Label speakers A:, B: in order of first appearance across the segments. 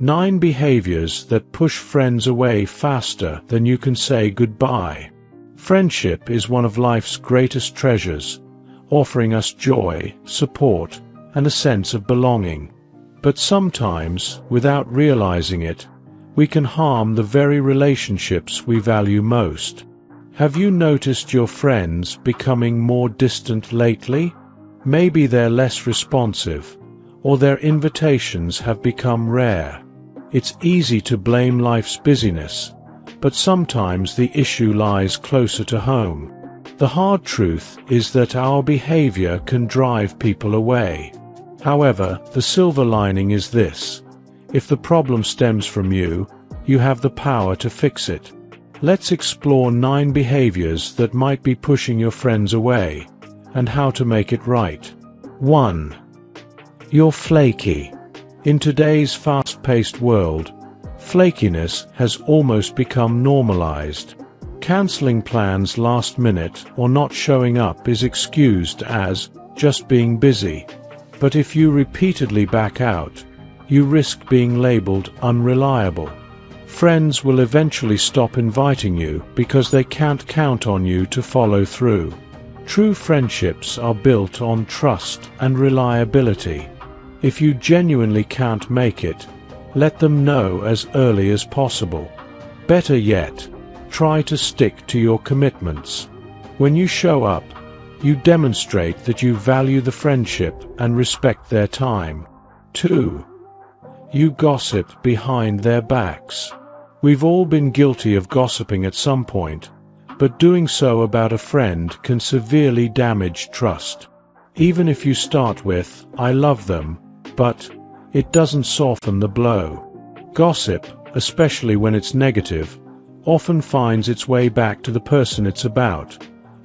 A: 9 behaviors that push friends away faster than you can say goodbye. Friendship is one of life's greatest treasures, offering us joy, support, and a sense of belonging. But sometimes, without realizing it, we can harm the very relationships we value most. Have you noticed your friends becoming more distant lately? Maybe they're less responsive, or their invitations have become rare. It's easy to blame life's busyness, but sometimes the issue lies closer to home. The hard truth is that our behavior can drive people away. However, the silver lining is this: if the problem stems from you, you have the power to fix it. Let's explore 9 behaviors that might be pushing your friends away, and how to make it right. 1. You're flaky. In today's fast-paced world, flakiness has almost become normalized. Canceling plans last minute or not showing up is excused as just being busy. But if you repeatedly back out, you risk being labeled unreliable. Friends will eventually stop inviting you because they can't count on you to follow through. True friendships are built on trust and reliability. If you genuinely can't make it, let them know as early as possible. Better yet, try to stick to your commitments. When you show up, you demonstrate that you value the friendship and respect their time. 2. You gossip behind their backs. We've all been guilty of gossiping at some point, but doing so about a friend can severely damage trust. Even if you start with, "I love them," but it doesn't soften the blow. Gossip, especially when it's negative, often finds its way back to the person it's about,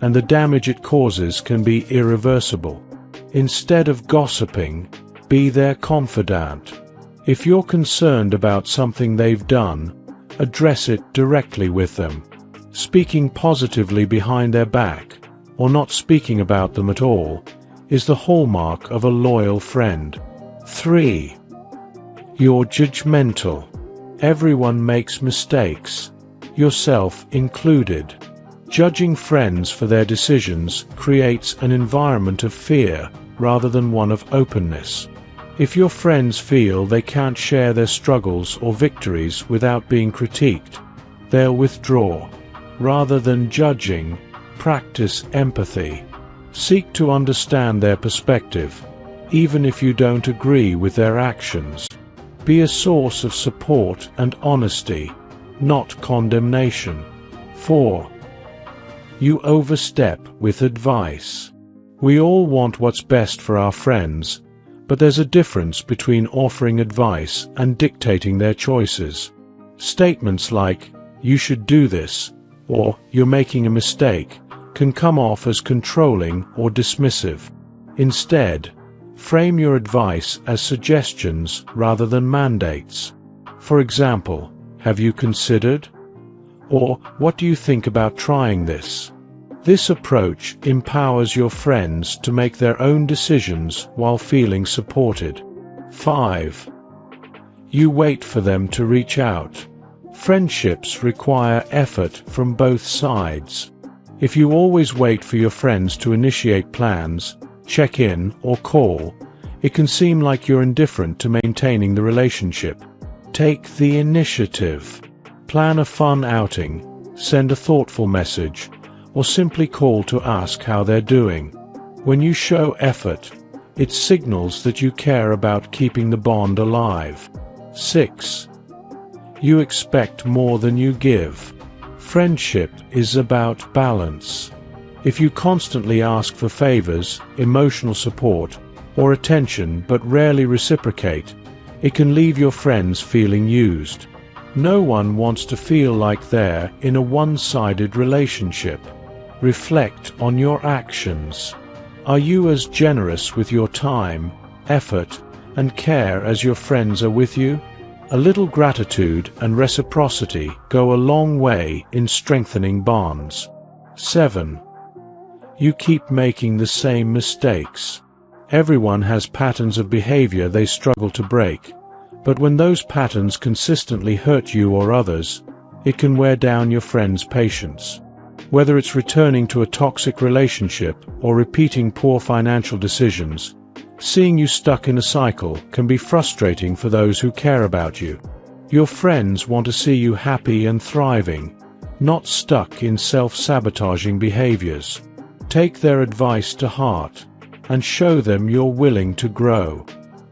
A: and the damage it causes can be irreversible. Instead of gossiping, be their confidant. If you're concerned about something they've done, address it directly with them. Speaking positively behind their back, or not speaking about them at all, is the hallmark of a loyal friend. 3. You're judgmental. Everyone makes mistakes, yourself included. Judging friends for their decisions creates an environment of fear rather than one of openness. If your friends feel they can't share their struggles or victories without being critiqued, they'll withdraw. Rather than judging, practice empathy. Seek to understand their perspective, even if you don't agree with their actions. Be a source of support and honesty, not condemnation. 4. You overstep with advice. We all want what's best for our friends, but there's a difference between offering advice and dictating their choices. Statements like, "You should do this," or "You're making a mistake," can come off as controlling or dismissive. Instead, frame your advice as suggestions rather than mandates. For example, "Have you considered?" or "What do you think about trying this?" This approach empowers your friends to make their own decisions while feeling supported. 5. You wait for them to reach out. Friendships require effort from both sides. If you always wait for your friends to initiate plans, check in, or call, it can seem like you're indifferent to maintaining the relationship. Take the initiative. Plan a fun outing, send a thoughtful message, or simply call to ask how they're doing. When you show effort, it signals that you care about keeping the bond alive. 6. You expect more than you give. Friendship is about balance. If you constantly ask for favors, emotional support, or attention but rarely reciprocate, it can leave your friends feeling used. No one wants to feel like they're in a one-sided relationship. Reflect on your actions. Are you as generous with your time, effort, and care as your friends are with you? A little gratitude and reciprocity go a long way in strengthening bonds. 7. You keep making the same mistakes. Everyone has patterns of behavior they struggle to break, But when those patterns consistently hurt you or others, it can wear down your friend's patience. Whether it's returning to a toxic relationship or repeating poor financial decisions, seeing you stuck in a cycle can be frustrating for those who care about you. Your friends want to see you happy and thriving, not stuck in self-sabotaging behaviors. Take their advice to heart and show them you're willing to grow.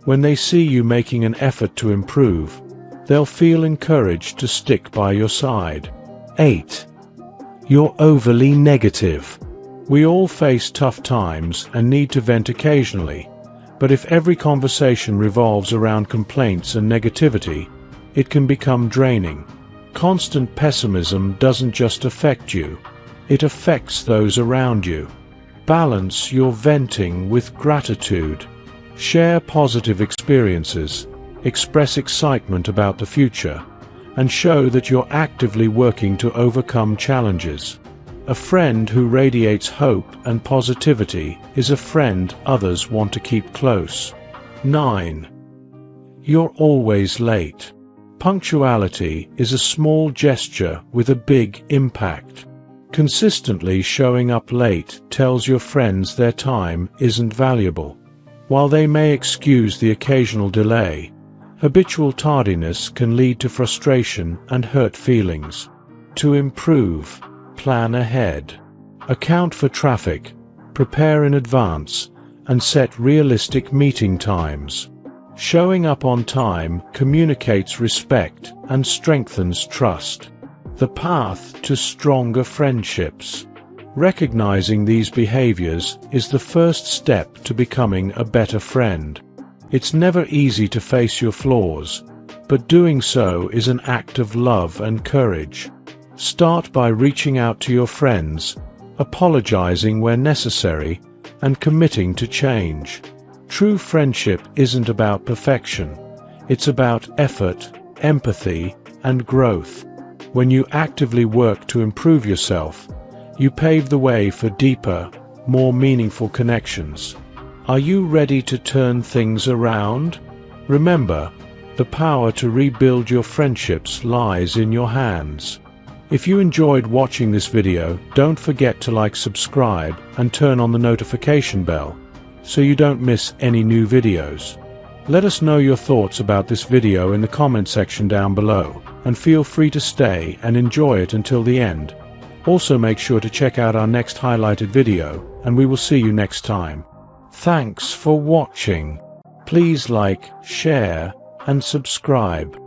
A: When they see you making an effort to improve, they'll feel encouraged to stick by your side. 8. You're overly negative. We all face tough times and need to vent occasionally, but if every conversation revolves around complaints and negativity, it can become draining. Constant pessimism doesn't just affect you, it affects those around you. Balance your venting with gratitude. Share positive experiences, express excitement about the future, and show that you're actively working to overcome challenges. A friend who radiates hope and positivity is a friend others want to keep close. 9. You're always late. Punctuality is a small gesture with a big impact. Consistently showing up late tells your friends their time isn't valuable. While they may excuse the occasional delay, habitual tardiness can lead to frustration and hurt feelings. To improve, plan ahead. Account for traffic, prepare in advance, and set realistic meeting times. Showing up on time communicates respect and strengthens trust. The path to stronger friendships. Recognizing these behaviors is the first step to becoming a better friend. It's never easy to face your flaws, but doing so is an act of love and courage. Start by reaching out to your friends, apologizing where necessary, and committing to change. True friendship isn't about perfection. It's about effort, empathy, and growth. When you actively work to improve yourself, you pave the way for deeper, more meaningful connections. Are you ready to turn things around? Remember, the power to rebuild your friendships lies in your hands. If you enjoyed watching this video, don't forget to subscribe, and turn on the notification bell, so you don't miss any new videos. Let us know your thoughts about this video in the comment section down below, and feel free to stay and enjoy it until the end. Also make sure to check out our next highlighted video, and we will see you next time. Thanks for watching. Please like, share, and subscribe.